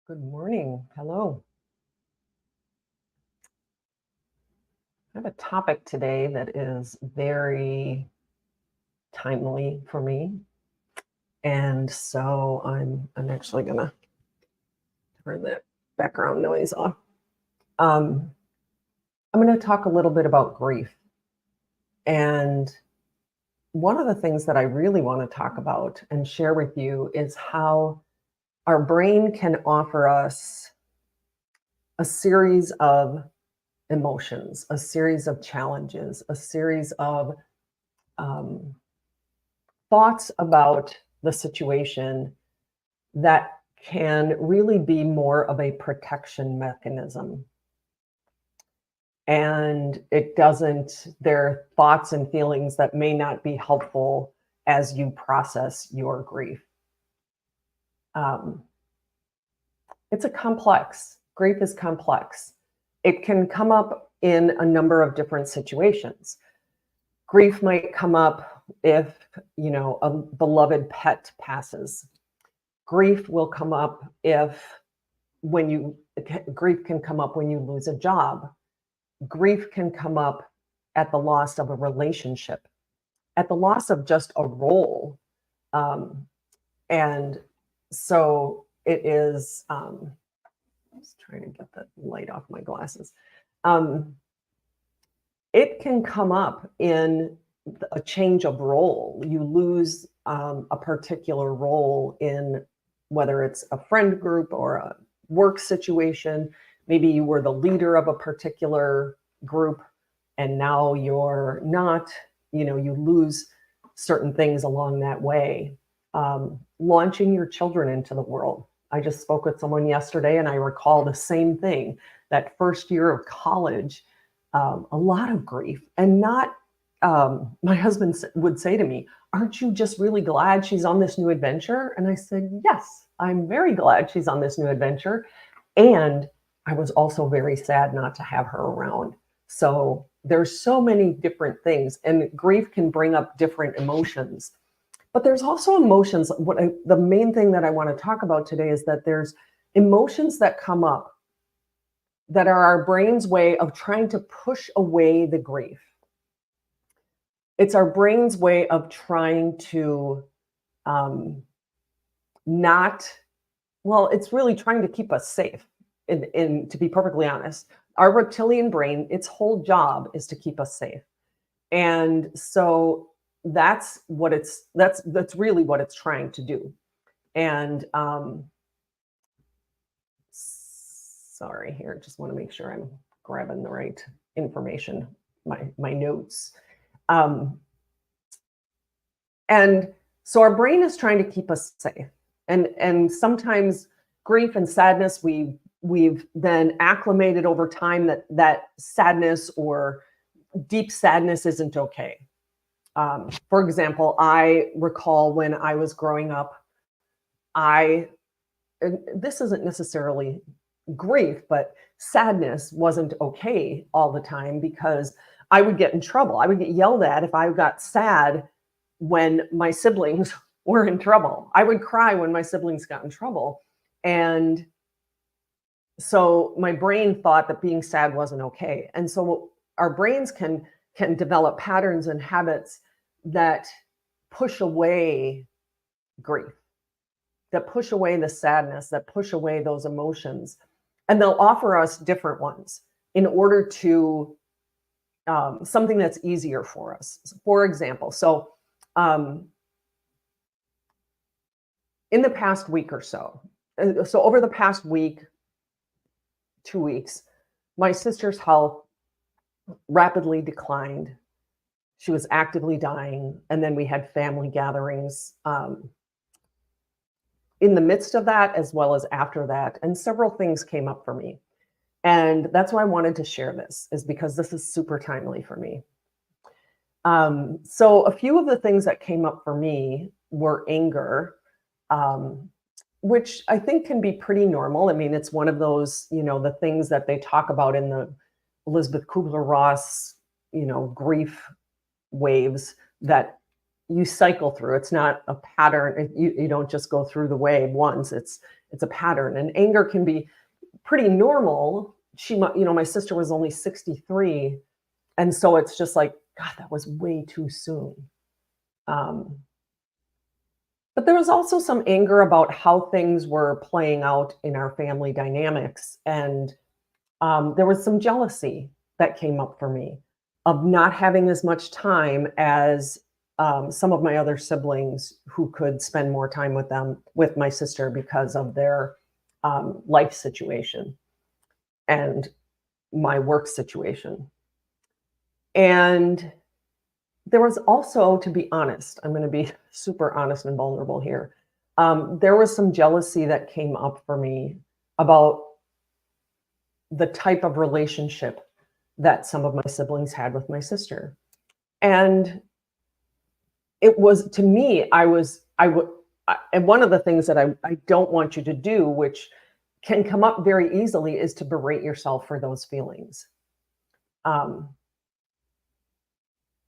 Good morning. Hello. I have a topic today that is very timely for me. And so I'm actually gonna turn that background noise off. Um, I'm gonna talk a little bit about grief. And one of the things that I really want to talk about and share with you is how our brain can offer us a series of emotions, a series of challenges, a series of um, thoughts about the situation that can really be more of a protection mechanism. And it doesn't, they're thoughts and feelings that may not be helpful as you process your grief. Um, it's a complex, grief is complex. It can come up in a number of different situations. Grief might come up if, a beloved pet passes. Grief will come up grief can come up when you lose a job. Grief can come up at the loss of a relationship, at the loss of just a role. And so it is, I was trying to get the light off my glasses. It can come up in a change of role. You lose a particular role in whether it's a friend group or a work situation. Maybe you were the leader of a particular group and now you're not, you lose certain things along that way. Launching your children into the world. I just spoke with someone yesterday and I recall the same thing. That first year of college, a lot of grief, and not, my husband would say to me, aren't you just really glad she's on this new adventure? And I said, yes, I'm very glad she's on this new adventure. And I was also very sad not to have her around. So there's so many different things, and grief can bring up different emotions. But there's also emotions. The main thing that I want to talk about today is that there's emotions that come up that are our brain's way of trying to push away the grief. It's our brain's way of trying to it's really trying to keep us safe. And to be perfectly honest, our reptilian brain, its whole job is to keep us safe. And so that's really what it's trying to do. And sorry, here, just want to make sure I'm grabbing the right information, my notes. And so our brain is trying to keep us safe. And sometimes grief and sadness, we've then acclimated over time that sadness or deep sadness isn't okay. For example, I recall when I was growing up, and this isn't necessarily grief, but sadness wasn't okay all the time because I would get in trouble. I would get yelled at if I got sad when my siblings were in trouble. I would cry when my siblings got in trouble. And so my brain thought that being sad wasn't okay. And so our brains can develop patterns and habits that push away grief, that push away the sadness, that push away those emotions. And they'll offer us different ones in order to something that's easier for us. For example, in the past week or so over the past week, 2 weeks, my sister's health rapidly declined. She was actively dying. And then we had family gatherings in the midst of that, as well as after that. And several things came up for me. And that's why I wanted to share this, is because this is super timely for me. So a few of the things that came up for me were anger, which I think can be pretty normal. I mean, it's one of those, the things that they talk about in the Elizabeth Kubler-Ross, grief waves that, you cycle through. It's not a pattern. You don't just go through the wave once. It's a pattern. And anger can be pretty normal. My sister was only 63. And so it's just like, God, that was way too soon. But there was also some anger about how things were playing out in our family dynamics. And there was some jealousy that came up for me of not having as much time as some of my other siblings who could spend more time with my sister because of their life situation and my work situation. And there was also, to be honest, I'm going to be super honest and vulnerable here. There was some jealousy that came up for me about the type of relationship that some of my siblings had with my sister. And it was, to me, and one of the things that I don't want you to do, which can come up very easily, is to berate yourself for those feelings.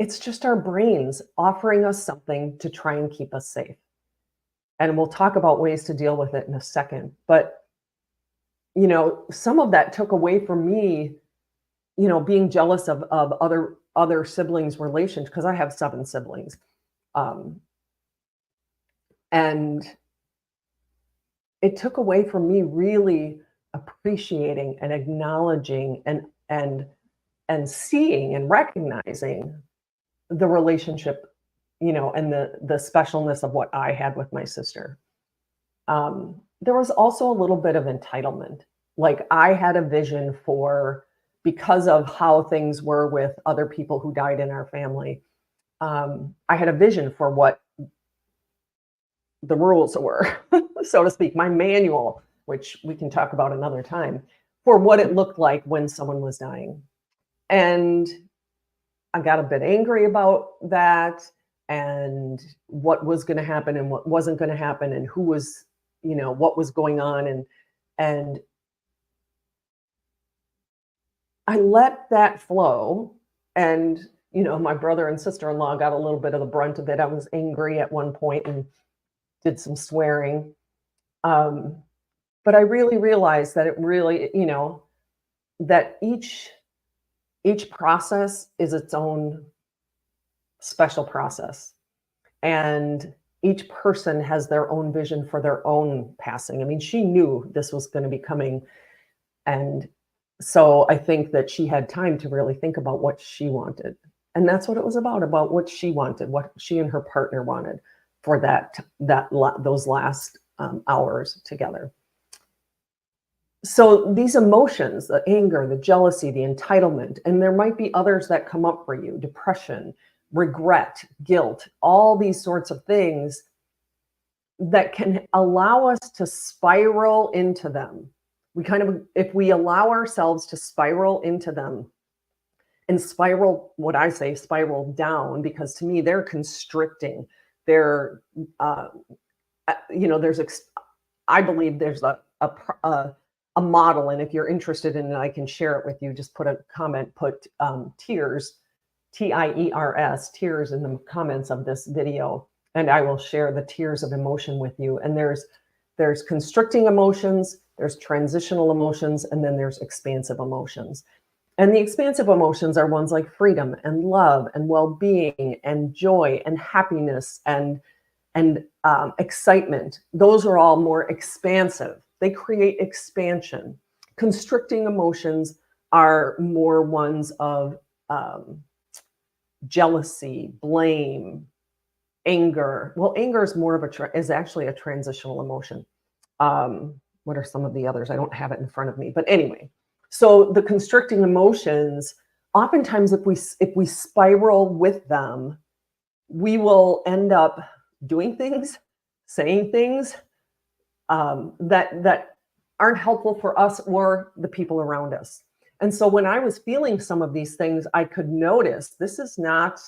It's just our brains offering us something to try and keep us safe. And we'll talk about ways to deal with it in a second. But, some of that took away from me, being jealous of other siblings' relations, because I have 7 siblings. And it took away from me really appreciating and acknowledging and seeing and recognizing the relationship, and the specialness of what I had with my sister. There was also a little bit of entitlement. Like, I had a vision because of how things were with other people who died in our family. I had a vision for what the rules were, so to speak, my manual, which we can talk about another time, for what it looked like when someone was dying. And I got a bit angry about that, and what was going to happen and what wasn't going to happen, and who was, what was going on. And I let that flow. And, my brother and sister-in-law got a little bit of the brunt of it. I was angry at one point and did some swearing. But I really realized that it really, that each process is its own special process. And each person has their own vision for their own passing. I mean, she knew this was going to be coming. And so I think that she had time to really think about what she wanted. And that's what it was about what she wanted, what she and her partner wanted for those last hours together. So these emotions, the anger, the jealousy, the entitlement, and there might be others that come up for you: depression, regret, guilt, all these sorts of things that can allow us to spiral into them. If we allow ourselves to spiral into them, and spiral down, because to me, they're constricting. They're, I believe there's a model, and if you're interested in it, I can share it with you. Just put a comment, put tears, TIERS, tears in the comments of this video, and I will share the tiers of emotion with you. And there's constricting emotions, there's transitional emotions, and then there's expansive emotions. And the expansive emotions are ones like freedom and love and well-being and joy and happiness and excitement. Those are all more expansive. They create expansion. Constricting emotions are more ones of jealousy, blame, anger. Well, anger is more of is actually a transitional emotion. What are some of the others? I don't have it in front of me, but anyway. So the constricting emotions, oftentimes if we spiral with them, we will end up doing things, saying things that aren't helpful for us or the people around us. And so when I was feeling some of these things, I could notice this is not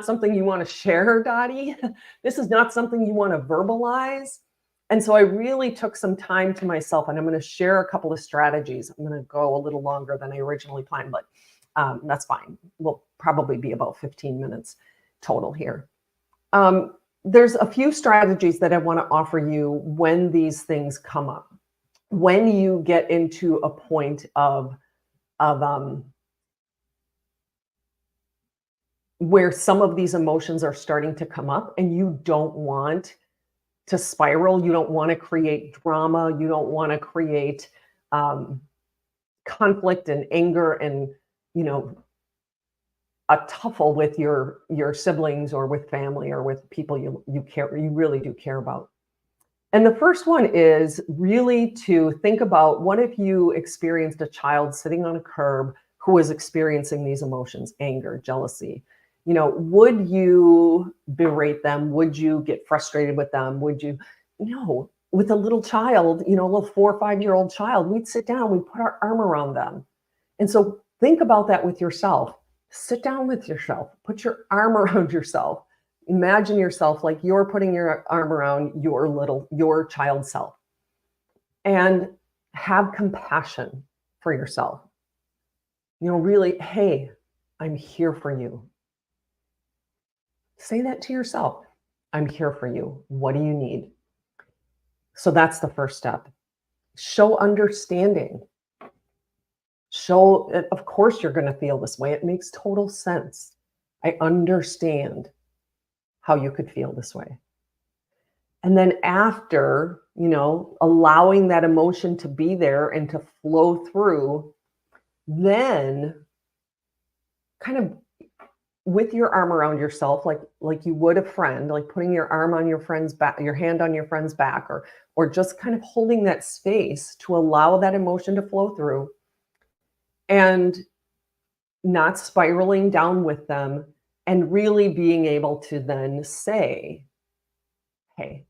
something you want to share, Dottie. This is not something you want to verbalize. And so I really took some time to myself, and I'm going to share a couple of strategies. I'm going to go a little longer than I originally planned, but that's fine. We'll probably be about 15 minutes total here. There's a few strategies that I want to offer you when these things come up. When you get into a point of where some of these emotions are starting to come up and you don't want to spiral, you don't want to create drama, you don't want to create um, conflict and anger and, you know, a tuffle with your siblings or with family or with people you really do care about. And the first one is really to think about, what if you experienced a child sitting on a curb who was experiencing these emotions, anger, jealousy? You know, would you berate them? Would you get frustrated with them? Would you? No, with a little child, you know, a little 4 or 5 year old child, we'd sit down, we'd put our arm around them. And so think about that with yourself. Sit down with yourself, put your arm around yourself. Imagine yourself like you're putting your arm around your child self, and have compassion for yourself. You know, really, hey, I'm here for you. Say that to yourself. I'm here for you. What do you need? So that's the first step. Show understanding. Show, of course, you're going to feel this way. It makes total sense. I understand how you could feel this way. And then after, you know, allowing that emotion to be there and to flow through, then kind of with your arm around yourself, like you would a friend, like putting your arm on your friend's back, your hand on your friend's back, or just kind of holding that space to allow that emotion to flow through, and not spiraling down with them, and really being able to then say, hey,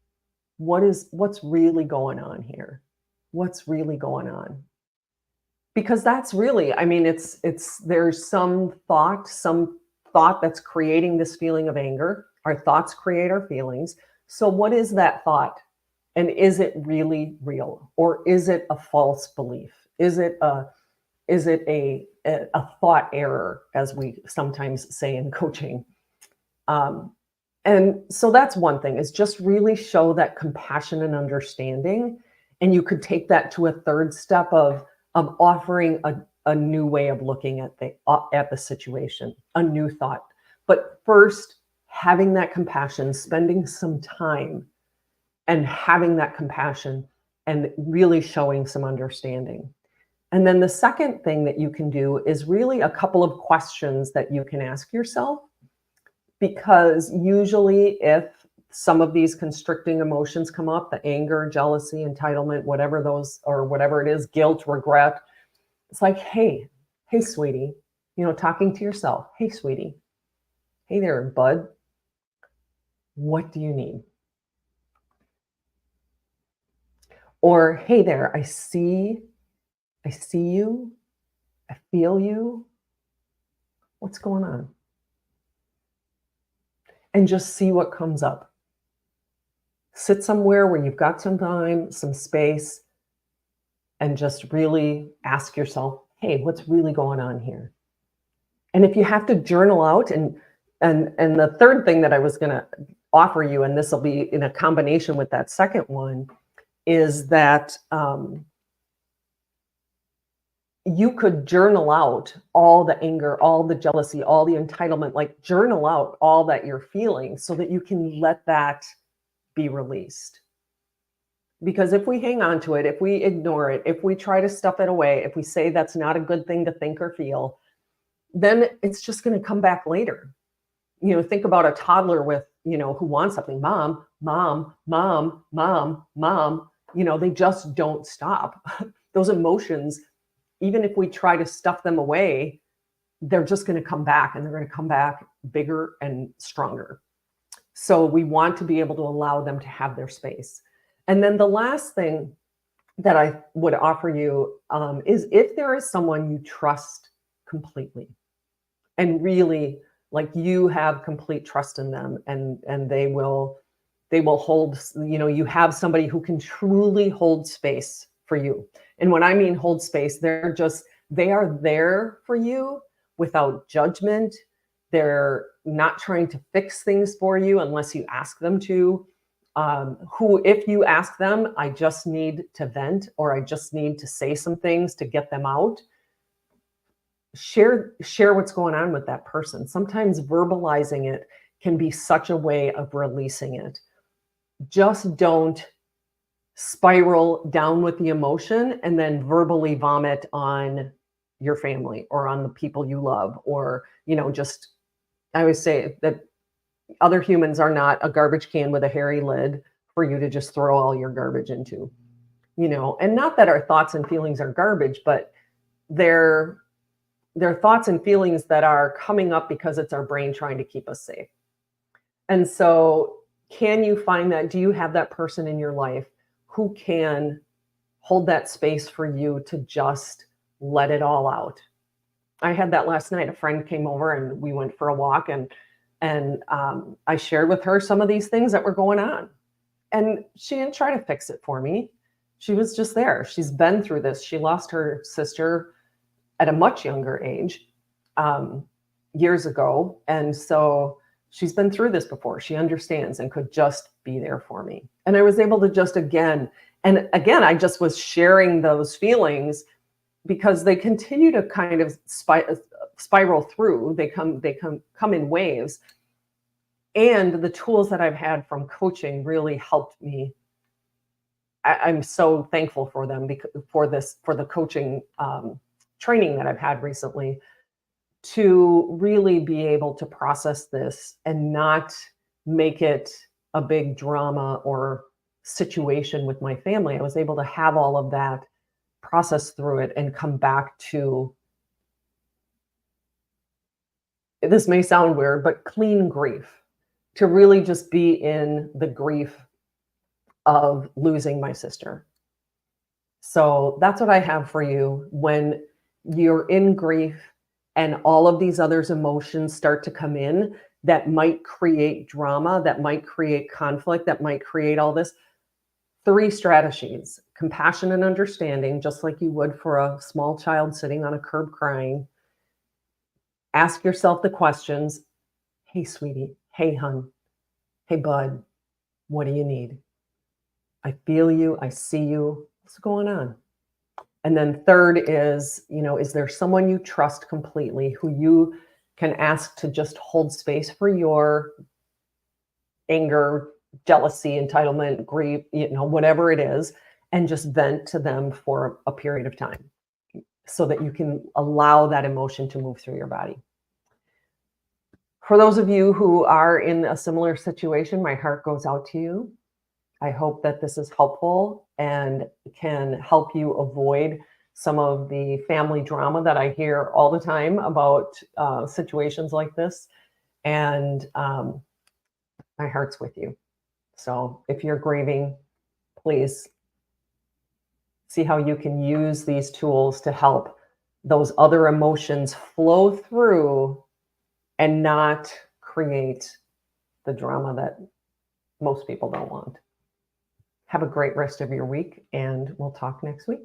what's really going on here? What's really going on? Because that's really, I mean, it's there's some thought that's creating this feeling of anger. Our thoughts create our feelings. So what is that thought? And is it really real? Or is it a false belief? Is it a thought error, as we sometimes say in coaching? Um, and so that's one thing, is just really show that compassion and understanding. And you could take that to a third step of offering a new way of looking at the situation, a new thought. But first, having that compassion, spending some time and having that compassion and really showing some understanding. And then the second thing that you can do is really a couple of questions that you can ask yourself, because usually if some of these constricting emotions come up, the anger, jealousy, entitlement, whatever those, or whatever it is, guilt, regret, it's like, hey, sweetie, you know, talking to yourself, hey, sweetie, hey there, bud, what do you need? Or, hey there, I see you, I feel you, what's going on? And just see what comes up. Sit somewhere where you've got some time, some space, and just really ask yourself, hey, what's really going on here? And if you have to journal out, and the third thing that I was going to offer you, and this will be in a combination with that second one, is that you could journal out all the anger, all the jealousy, all the entitlement, like journal out all that you're feeling so that you can let that be released. Because if we hang on to it, if we ignore it, if we try to stuff it away, if we say that's not a good thing to think or feel, then it's just going to come back later. You know, think about a toddler with, you know, who wants something, mom, mom, mom, mom, mom, you know, they just don't stop. Those emotions, even if we try to stuff them away, they're just going to come back, and they're going to come back bigger and stronger. So we want to be able to allow them to have their space. And then the last thing that I would offer you is, if there is someone you trust completely, and really, like, you have complete trust in them, and they will hold, you know, you have somebody who can truly hold space for you. And when I mean hold space, they are there for you without judgment. They're not trying to fix things for you unless you ask them to. Who, if you ask them, I just need to vent, or I just need to say some things to get them out, share what's going on with that person. Sometimes verbalizing it can be such a way of releasing it. Just don't spiral down with the emotion and then verbally vomit on your family or on the people you love, or, just, I always say that other humans are not a garbage can with a hairy lid for you to just throw all your garbage into, and not that our thoughts and feelings are garbage, but they're thoughts and feelings that are coming up because it's our brain trying to keep us safe. And so, can you find that? Do you have that person in your life who can hold that space for you to just let it all out? I had that last night. A friend came over and we went for a walk, and I shared with her some of these things that were going on. And she didn't try to fix it for me. She was just there. She's been through this. She lost her sister at a much younger age, years ago. And so she's been through this before. She understands and could just be there for me. And I was able to just I just was sharing those feelings because they continue to kind of spiral through. They come in waves. And the tools that I've had from coaching really helped me. I'm so thankful for them for the coaching training that I've had recently, to really be able to process this and not make it a big drama or situation with my family. I was able to have all of that, process through it, and come back to, this may sound weird, but clean grief, to really just be in the grief of losing my sister. So that's what I have for you. When you're in grief and all of these other emotions start to come in that might create drama, that might create conflict, that might create all this, 3 strategies: compassion and understanding, just like you would for a small child sitting on a curb crying. Ask yourself the questions: hey, sweetie. Hey, hun. Hey, bud. What do you need? I feel you. I see you. What's going on? And then third is, is there someone you trust completely who you can ask to just hold space for your anger, jealousy, entitlement, grief, whatever it is, and just vent to them for a period of time so that you can allow that emotion to move through your body. For those of you who are in a similar situation, my heart goes out to you. I hope that this is helpful and can help you avoid some of the family drama that I hear all the time about situations like this. And my heart's with you. So if you're grieving, please see how you can use these tools to help those other emotions flow through and not create the drama that most people don't want. Have a great rest of your week, and we'll talk next week.